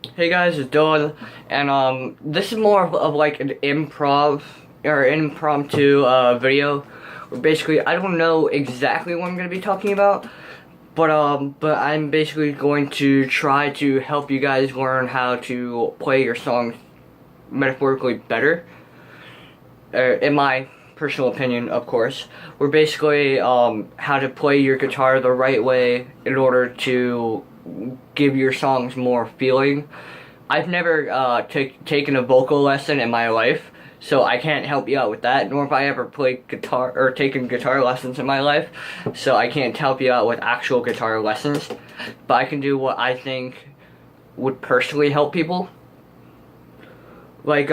Hey guys, it's Dylan, and this is more of like an improv or impromptu video. Where basically, I don't know exactly what I'm gonna be talking about, but I'm basically going to try to help you guys learn how to play your songs metaphorically better. In my personal opinion, of course, we're basically how to play your guitar the right way in order to give your songs more feeling. I've never taken a vocal lesson in my life, so I can't help you out with that, nor have I ever played guitar or taken guitar lessons in my life, so I can't help you out with actual guitar lessons, but I can do what I think would personally help people. Like,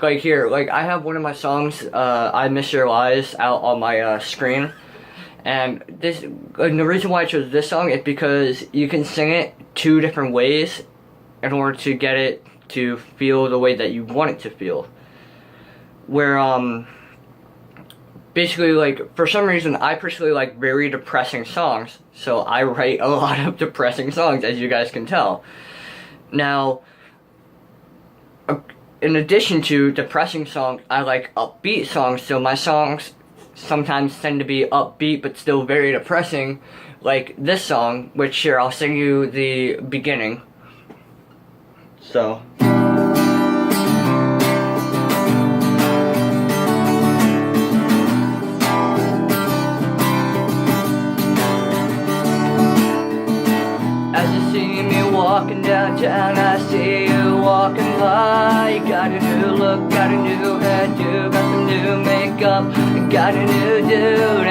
like here, like I have one of my songs, I Miss Your Lies, out on my screen. And the reason why I chose this song is because you can sing it two different ways in order to get it to feel the way that you want it to feel. Where, basically, like, for some reason, I personally like very depressing songs, so I write a lot of depressing songs, as you guys can tell. Now, in addition to depressing songs, I like upbeat songs, so my songs sometimes tend to be upbeat but still very depressing, like this song, which here I'll sing you the beginning. So as you see me walking downtown, I see you walking by. You got a new look, got a new hairdo, got some new makeup, got a new dude,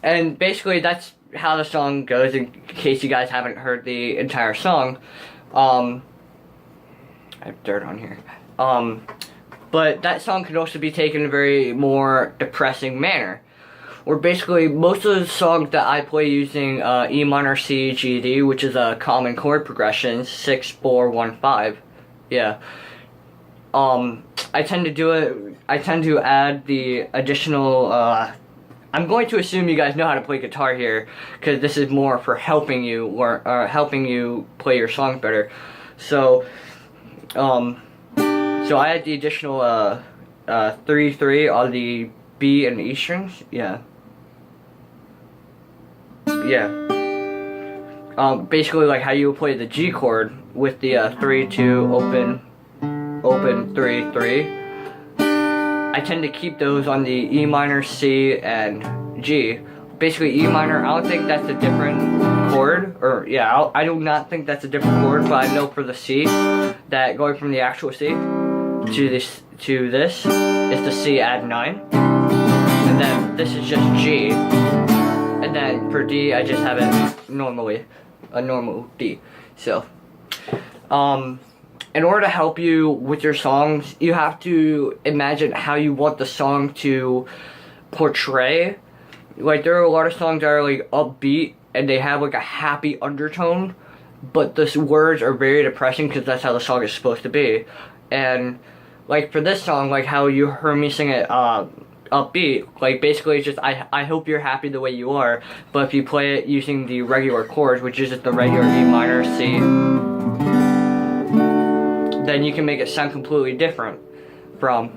and basically that's how the song goes, in case you guys haven't heard the entire song. I have dirt on here. But that song can also be taken in a very more depressing manner. Where basically most of the songs that I play using E minor C G D, which is a common chord progression, 6 4 1 5. Yeah. I tend to add the additional I'm going to assume you guys know how to play guitar here, because this is more for helping you helping you play your songs better. So so I add the additional 3/3 on the B and E strings. Yeah. Basically like how you would play the G chord with the 3/2 open 3/3. I tend to keep those on the E minor, C, and G. Basically E minor, I don't think that's a different chord, or yeah, I do not think that's a different chord, but I know for the C, that going from the actual C to this is the C add 9, and then this is just G, and then for D I just have it normally, a normal D. So in order to help you with your songs, you have to imagine how you want the song to portray. Like, there are a lot of songs that are like upbeat and they have like a happy undertone, but the words are very depressing because that's how the song is supposed to be. And like for this song, like how you heard me sing it upbeat, like basically it's just I hope you're happy the way you are, but if you play it using the regular chords, which is just the regular E minor, C, then you can make it sound completely different from.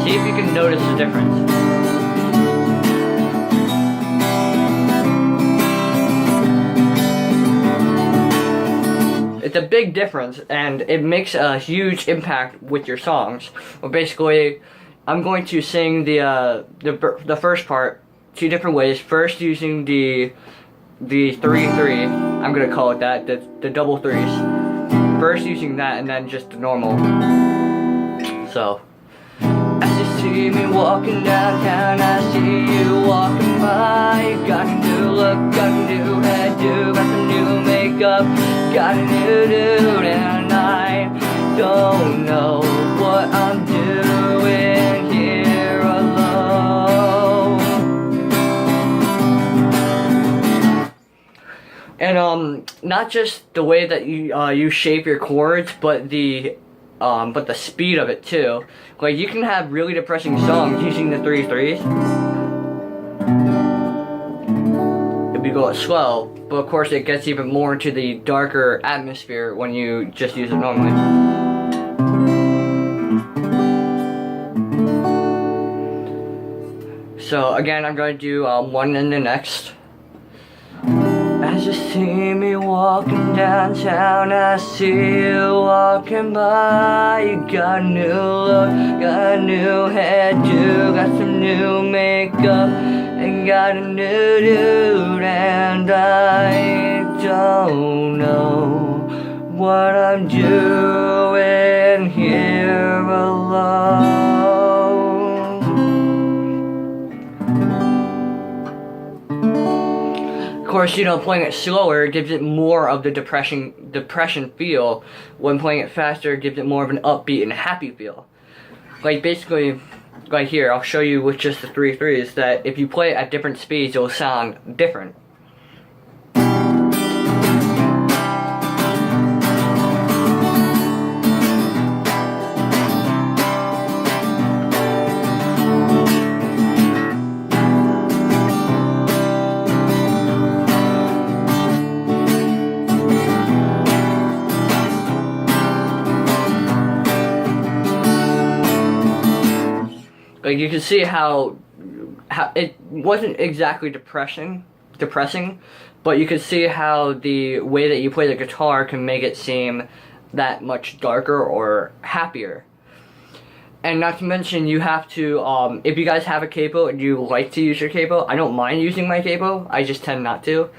See if you can notice the difference. It's a big difference, and it makes a huge impact with your songs. Well, basically, I'm going to sing the first part two different ways. First, using the 3/3. I'm gonna call it that, the double threes. First using that, and then just the normal. So, as you see me walking downtown, I see you walking by. You got a new look, got a new hairdo, got some new makeup, got a new dude, and I don't know what I'm doing here alone. And not just the way that you shape your chords, but the speed of it too. Like, you can have really depressing songs using the 3/3s. It'd be go slow, but of course it gets even more into the darker atmosphere when you just use it normally. So again, I'm going to do one and the next. As you see me walking downtown, I see you walking by. You got a new look, got a new hairdo, got some new makeup, and got a new dude. And I don't know what I'm doing here alone. Of course, you know, playing it slower gives it more of the depression feel. When playing it faster, it gives it more of an upbeat and happy feel. Like basically, right here, I'll show you with just the 3/3s that if you play it at different speeds, it will sound different. Like you can see how it wasn't exactly depressing, but you can see how the way that you play the guitar can make it seem that much darker or happier. And not to mention, you have to, if you guys have a capo and you like to use your capo, I don't mind using my capo, I just tend not to,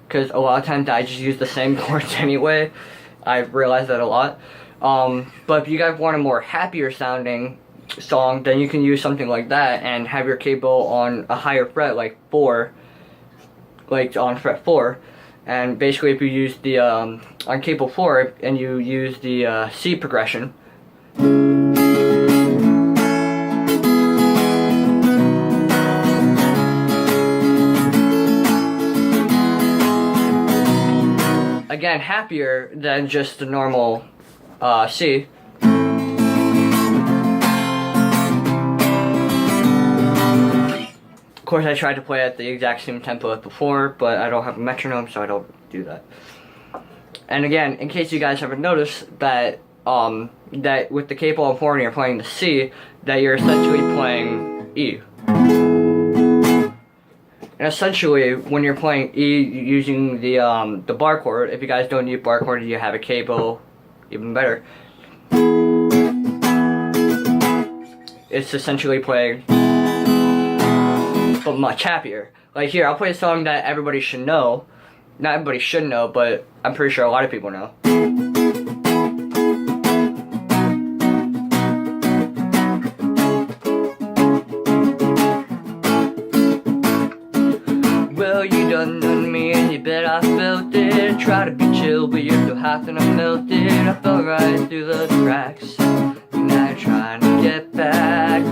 because a lot of times I just use the same chords anyway. I've realized that a lot. But if you guys want a more happier sounding song, then you can use something like that and have your capo on a higher fret, like 4, like on fret 4. And basically, if you use the on capo 4 and you use the C progression, again, happier than just the normal C. Of course, I tried to play at the exact same tempo as before, but I don't have a metronome, so I don't do that. And again, in case you guys haven't noticed that that with the capo on 4 and you're playing the C, that you're essentially playing E. And essentially, when you're playing E using the bar chord, if you guys don't use bar chord and you have a capo, even better. It's essentially playing, but much happier. Like here, I'll play a song that everybody should know. Not everybody should know, but I'm pretty sure a lot of people know. Well, you done me and you bet I felt it. Try to be chill, but you're so hot that I melted. I fell right through the cracks. Now you're trying to get back.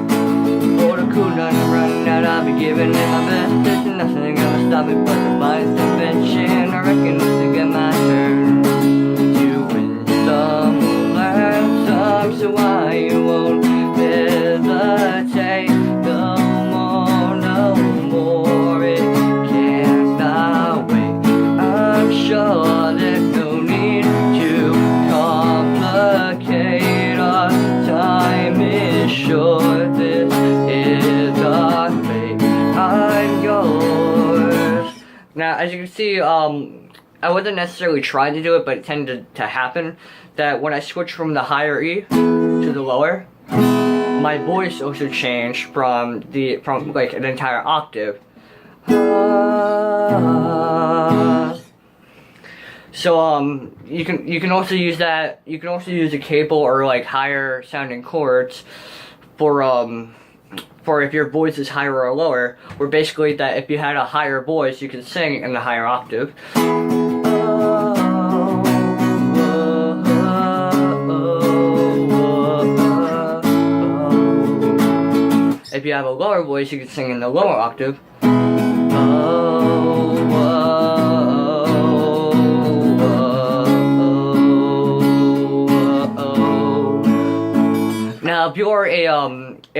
For the cool done running out, I'll be giving it my best. There's nothing gonna stop me but divine intervention. I reckon it's again my turn to win some or learn some. So why you won't hesitate? No more, no more. It cannot wait. I'm sure there's no need to complicate. Our time is short. This is our fate. I'm yours. Now, as you can see, I wasn't necessarily trying to do it, but it tended to happen that when I switched from the higher E to the lower, my voice also changed from like an entire octave. So you can also use that. You can also use a capo or like higher sounding chords for if your voice is higher or lower. Where basically that if you had a higher voice, you can sing in the higher octave. If you have a lower voice, you can sing in the lower octave. Now, if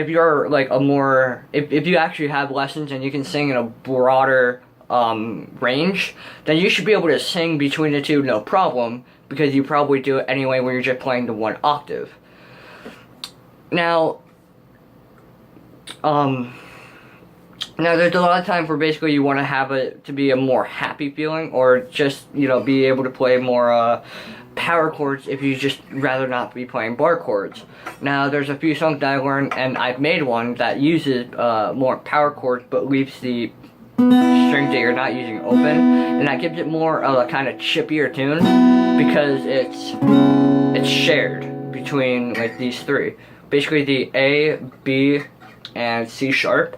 you're like a more, if you actually have lessons and you can sing in a broader range, then you should be able to sing between the two no problem, because you probably do it anyway when you're just playing the one octave. Now, now there's a lot of times where basically you want to have it to be a more happy feeling, or just, you know, be able to play more power chords if you just rather not be playing bar chords. Now there's a few songs that I learned, and I've made one that uses more power chords but leaves the strings that you're not using open, and that gives it more of a kind of chippier tune, because it's shared between like these three. Basically the A, B, and C sharp.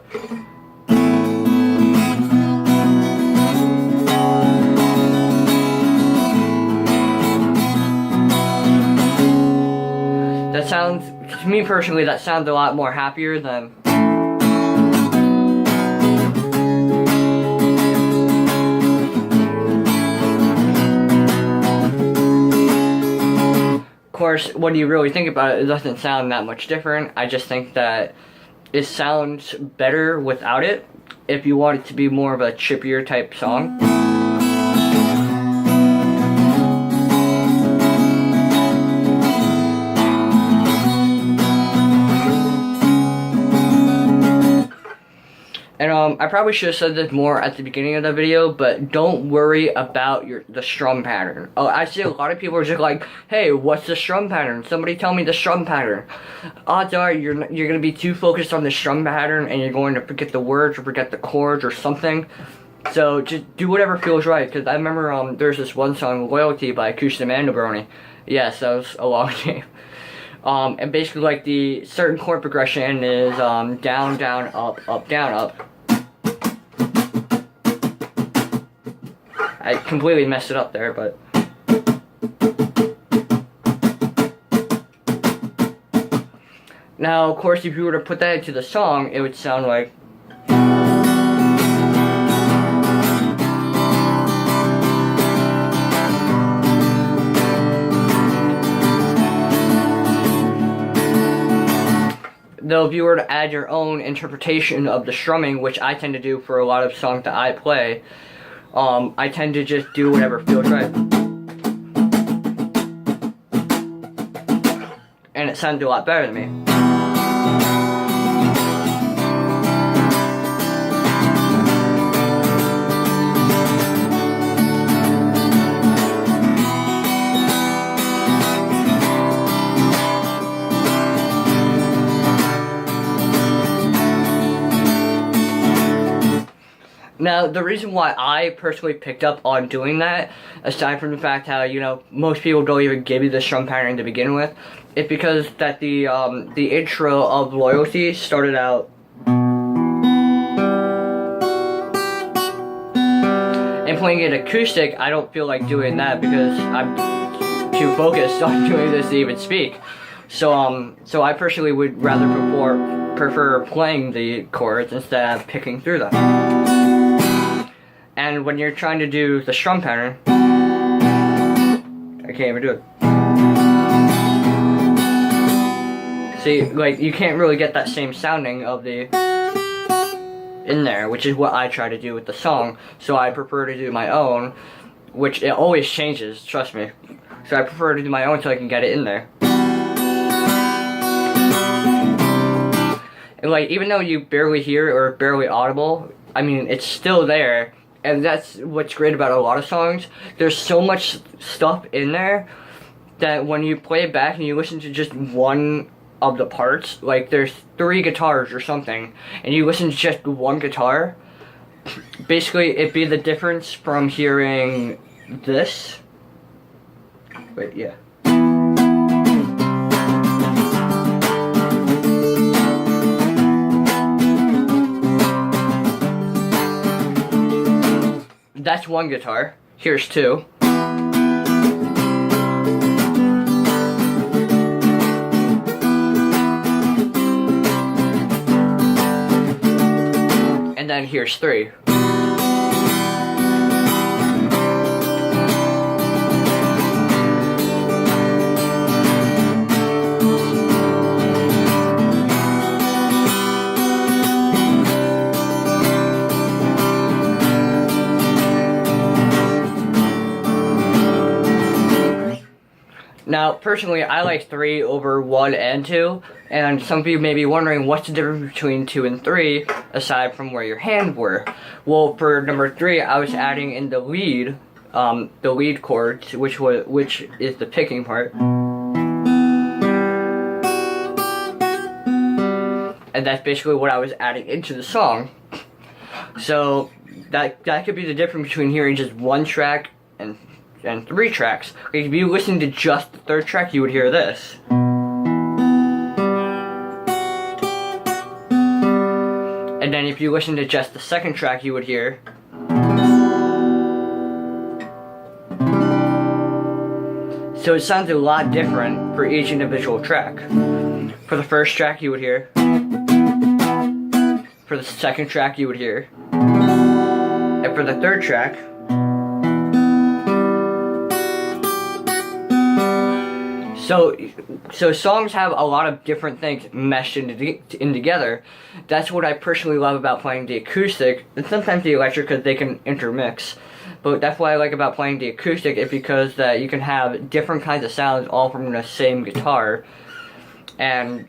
That sounds, to me personally, that sounds a lot more happier than of course, when you really think about it, it doesn't sound that much different. I just think that it sounds better without it if you want it to be more of a chippier type song. And I probably should have said this more at the beginning of the video, but don't worry about the strum pattern. Oh, I see a lot of people are just like, hey, what's the strum pattern? Somebody tell me the strum pattern. Odds are you're going to be too focused on the strum pattern, and you're going to forget the words or forget the chords or something. So just do whatever feels right, because I remember there's this one song, Loyalty by Acoustic Mandelbroni. Yes, that was a long name. And basically like the certain chord progression is down, down, up, up, down, up. I completely messed it up there, but now, of course, if you were to put that into the song, it would sound like though if you were to add your own interpretation of the strumming, which I tend to do for a lot of songs that I play, I tend to just do whatever feels right. And it sounds a lot better to me. Now, the reason why I personally picked up on doing that, aside from the fact how, you know, most people don't even give you the strum pattern to begin with, is because that the intro of Loyalty started out and playing it acoustic. I don't feel like doing that because I'm too focused on doing this to even speak. So so I personally would rather prefer playing the chords instead of picking through them. And when you're trying to do the strum pattern, I can't even do it. See, like, you can't really get that same sounding of the in there, which is what I try to do with the song. So I prefer to do my own, which it always changes, trust me. So I prefer to do my own so I can get it in there. And like, even though you barely hear it or barely audible, I mean, it's still there. And that's what's great about a lot of songs. There's so much stuff in there that when you play it back and you listen to just one of the parts, like there's 3 guitars or something, and you listen to just one guitar, basically it'd be the difference from hearing this. Wait, yeah. That's one guitar. Here's 2. And then here's 3. Now, personally, I like 3 over 1 and 2, and some of you may be wondering what's the difference between 2 and 3, aside from where your hands were. Well, for number 3, I was adding in the lead chords, which is the picking part. And that's basically what I was adding into the song. So that could be the difference between hearing just 1 track and 3 tracks. Like if you listen to just the 3rd track, you would hear this. And then if you listen to just the 2nd track, you would hear. So it sounds a lot different for each individual track. For the 1st track, you would hear. For the 2nd track, you would hear. And for the 3rd track, so songs have a lot of different things meshed in together. That's what I personally love about playing the acoustic and sometimes the electric, because they can intermix. But that's what I like about playing the acoustic, is because that you can have different kinds of sounds all from the same guitar, and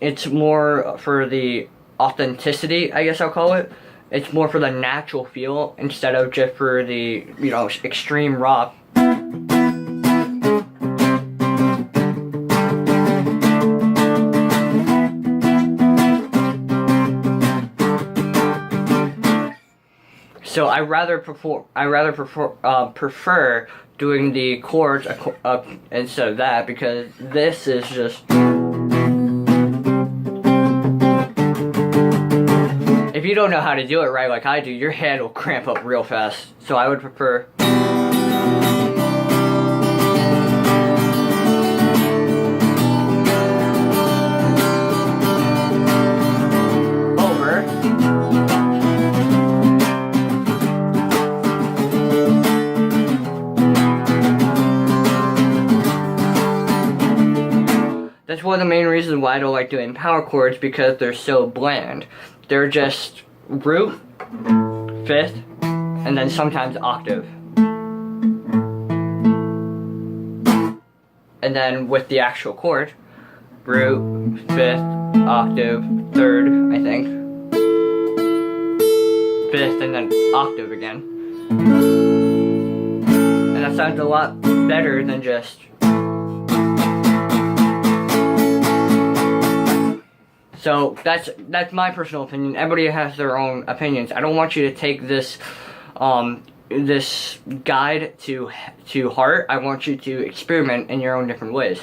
it's more for the authenticity, I guess I'll call it. It's more for the natural feel instead of just for the, you know, extreme rock. So I rather prefer doing the chords instead of that, because this is just. If you don't know how to do it right like I do, your hand will cramp up real fast. So I would prefer. Over. That's one of the main reasons why I don't like doing power chords, because they're so bland. They're just root, 5th, and then sometimes octave. And then with the actual chord, root, 5th, octave, 3rd, I think. 5th, and then octave again. And that sounds a lot better than just. So that's my personal opinion. Everybody has their own opinions. I don't want you to take this this guide to heart. I want you to experiment in your own different ways.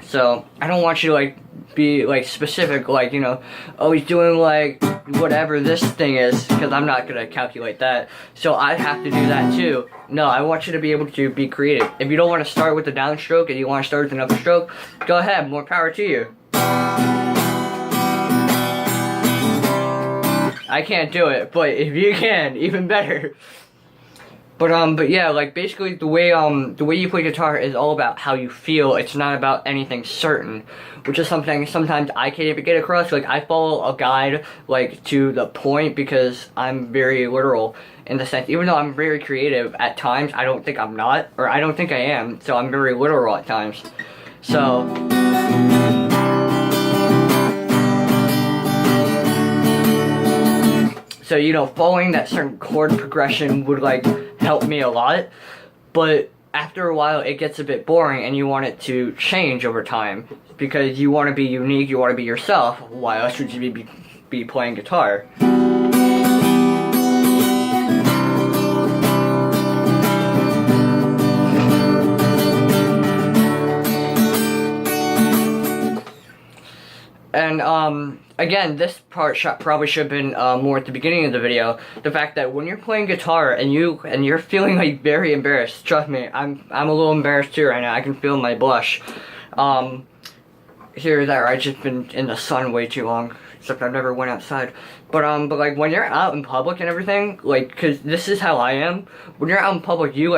So I don't want you to like be like specific, like, you know, oh, he's doing like whatever this thing is, because I'm not gonna calculate that. So I have to do that too. No, I want you to be able to be creative. If you don't want to start with the downstroke and you want to start with an upstroke, go ahead. More power to you. I can't do it, but if you can, even better. But yeah, like basically the way you play guitar is all about how you feel. It's not about anything certain, which is something sometimes I can't even get across. Like I follow a guide like to the point, because I'm very literal in the sense, even though I'm very creative at times, I don't think I'm not, or I don't think I am. So I'm very literal at times. So. So, you know, following that certain chord progression would, like, help me a lot. But after a while, it gets a bit boring, and you want it to change over time. Because you want to be unique, you want to be yourself. Why else would you be playing guitar? And, again, this part probably should have been more at the beginning of the video. The fact that when you're playing guitar and you're feeling like very embarrassed, trust me, I'm a little embarrassed too right now. I can feel my blush. Here or there, I've just been in the sun way too long, except I never went outside. But like when you're out in public and everything, like, cause this is how I am. When you're out in public, you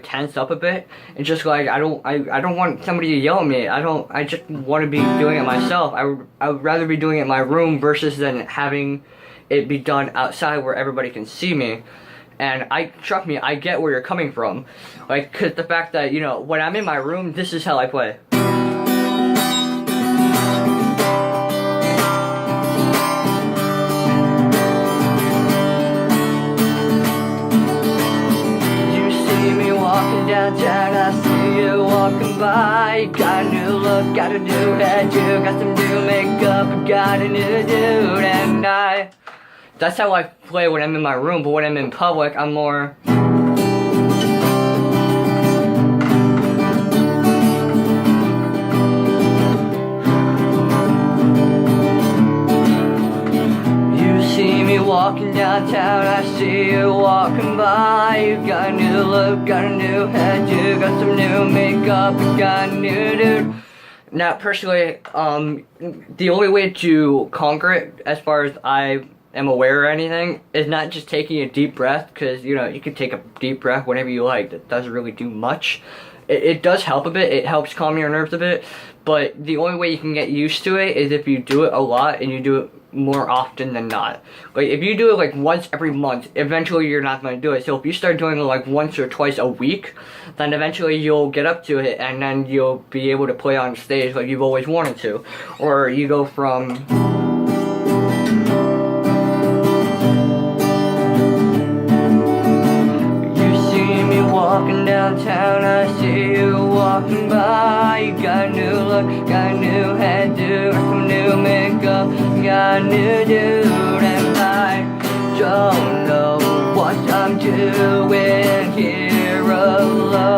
tense up a bit, and just like I don't want somebody to yell at me. I just want to be doing it myself. I would rather be doing it in my room versus than having it be done outside where everybody can see me. And trust me, I get where you're coming from. Like, cause the fact that, you know, when I'm in my room, this is how I play. You see me walking downtown, I see you walking by. Got a new look, got a new head, you got some new makeup, got a new dude, and that's how I play when I'm in my room, but when I'm in public, I'm more... You see me walking downtown, I see you walking by. You got a new look, got a new head, you got some new makeup, you got a new dude. Now, personally, the only way to conquer it, as far as I am aware or anything, is not just taking a deep breath, because, you know, you can take a deep breath whenever you like. That doesn't really do much. It does help a bit, it helps calm your nerves a bit, but the only way you can get used to it is if you do it a lot and you do it more often than not. Like, if you do it like once every month, eventually you're not going to do it. So if you start doing it like once or twice a week, then eventually you'll get up to it, and then you'll be able to play on stage like you've always wanted to. Or you go from... Walking downtown, I see you walking by. You got a new look, got a new hairdo, got some new makeup, got a new dude, and I don't know what I'm doing here alone.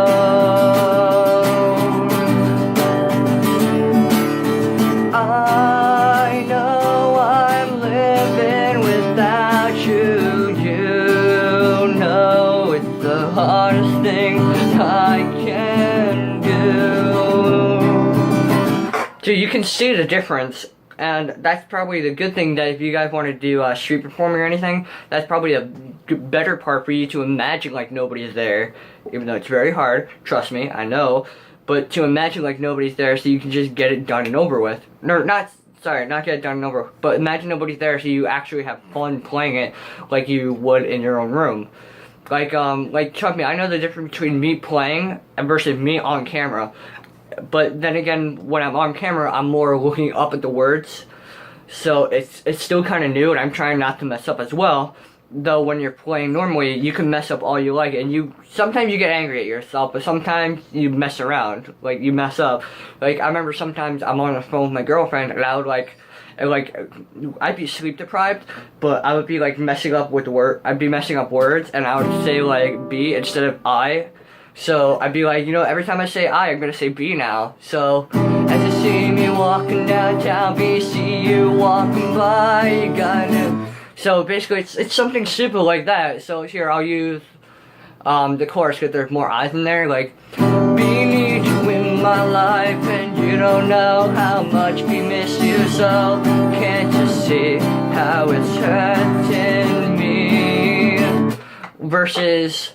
I know I'm living without you. You know it's the hardest thing I can do. So you can see the difference, and that's probably the good thing, that if you guys want to do street performing or anything, that's probably a better part for you to imagine like nobody's there, even though it's very hard, trust me, I know, but to imagine like nobody's there so you can just get it done and over with. No, not get it done and over, but imagine nobody's there so you actually have fun playing it like you would in your own room. Like trust me, I know the difference between me playing and versus me on camera. But then again, when I'm on camera, I'm more looking up at the words. So it's still kind of new, and I'm trying not to mess up as well. Though when you're playing normally, you can mess up all you like, and sometimes you get angry at yourself, but sometimes you mess around, like you mess up. Like I remember sometimes I'm on the phone with my girlfriend, and I would I'd be sleep deprived, but I would be like messing up with I'd be messing up words, and I would say like B instead of I. So I'd be like, you know, every time I say I, I'm gonna say B now. So as you see me walking downtown, B, see you walking by, you gotta. So basically, it's something simple like that. So here I'll use the chorus because there's more I's in there. Like, B need you in my life, and you don't know how much we miss you. So can't you see how it's hurting me? Versus,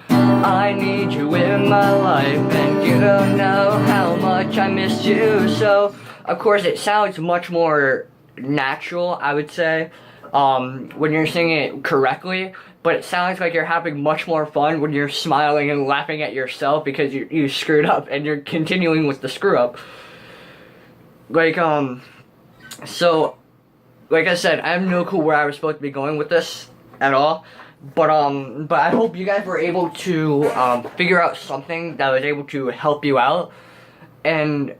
I need you in my life, and you don't know how much I miss you. So, of course, it sounds much more natural, I would say, when you're singing it correctly, but it sounds like you're having much more fun when you're smiling and laughing at yourself because you screwed up, and you're continuing with the screw up. Like, so, like I said, I have no clue where I was supposed to be going with this at all. But I hope you guys were able to figure out something that was able to help you out. And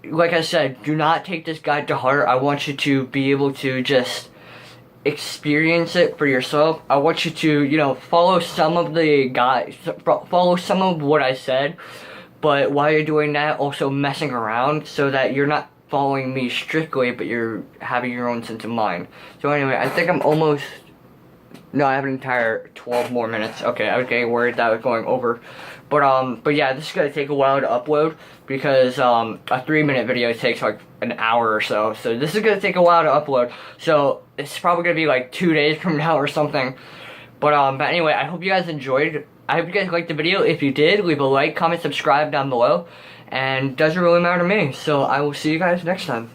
like I said, do not take this guide to heart. I want you to be able to just experience it for yourself. I want you to, you know, follow some of what I said. But while you're doing that, also messing around so that you're not following me strictly, but you're having your own sense of mind. So anyway, I think I'm almost... No, I have an entire 12 more minutes. Okay, I was getting worried that I was going over. But yeah, this is gonna take a while to upload because a 3-minute video takes like an hour or so. So this is gonna take a while to upload. So it's probably gonna be like 2 days from now or something. But anyway, I hope you guys enjoyed. I hope you guys liked the video. If you did, leave a like, comment, subscribe down below. And it doesn't really matter to me. So I will see you guys next time.